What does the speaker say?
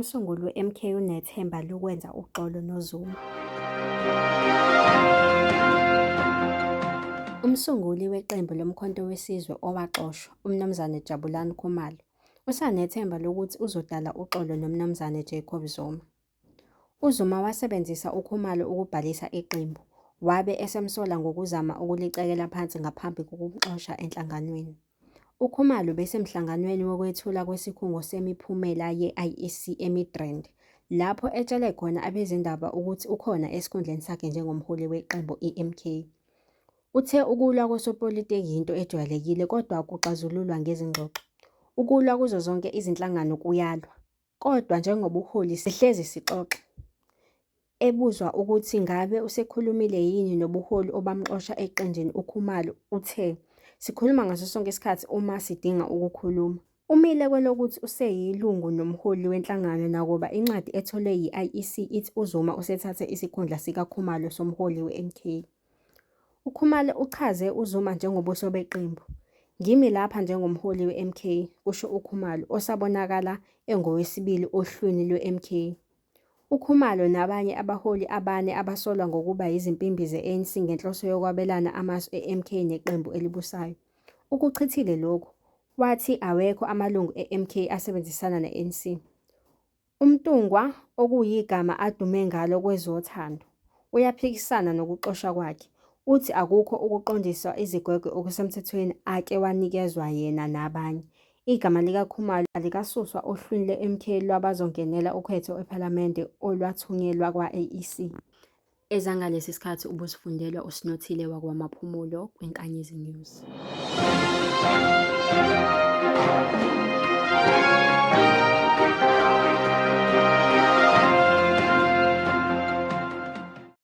umsunguli we-MK unethemba lokwenza uxolo noZuma. Umsunguli weqembu lomkhonto wesizwe owaxoshwa, uMnuz Jabulani Khumalo, usanethemba lokuthi uzodala uxolo noMnuz Jacob Zuma. UZuma wasebenzisa uKhumalo ukubhalisa iqembu, wabe esemsola ngokuzama ukulicekela phansi ngaphambi kokumxosha enhlanganweni. UKhumalo besemhlanganweni wokwethulwa kwesikhungo semiphumela ye-IEC eMidrand, lapho etshele khona abezindaba ukuthi ukhona esikhundleni sakhe njengomholi weqembu i-MK. Uthe ukulwa kosopolitiki yinto ejwayelekile kodwa kuxazululwa ngezingxoxo. Ukulwa kuzo zonke izinhlangano kuyalwa, kodwa njengobuholi sihlezi sixoxa. Ebuzwa ukuthi ngabe usekhulumile yini nobuholi obamxosha eqenjini, uKhumalo uthe, "Sikhuluma ngaso sonke isikhathi uma sidinga ukukhuluma." Umile kwelokuthi useyilungu nomholi wenhlangano nakuba incwadi etholwe yi-IEC ithi uZuma usethathe isikhundla sikaKhumalo somholi we-MK. UKhumalo uchaze uZuma njengobuso beqembu. "Ngimi lapha njengomholi we-MK," kusho uKhumalo, osabonakala engowesibili ohlwini lwe-MK. UKhumalo nabanye abaholi abane abasolwa ngokuba yizimpimbi ze-ANC ngenhloso yokwabelana amasu e-MK neqembu elibusayo. Ukuchithile lokhu, wathi awekho amalungu e-MK asebenzisana ne-ANC. UMntungwa, okuyigama adume ngalo kwezothando, uyaphikisana nokuxoshwa kwakhe. Uthi akukho ukuqondiswa izigwegwe okusemthethweni ake wanikezwa yena nabanye. Igama likaKhumalo alikasuswa ohlwini lwe-MK lwabazongenela ukhetho ephalamende olwathunyelwa kwa-IEC. Ezangalesi sikhathi ubusifundelwa uSinothile wakwaMaphumulo kwiNkanyezi News.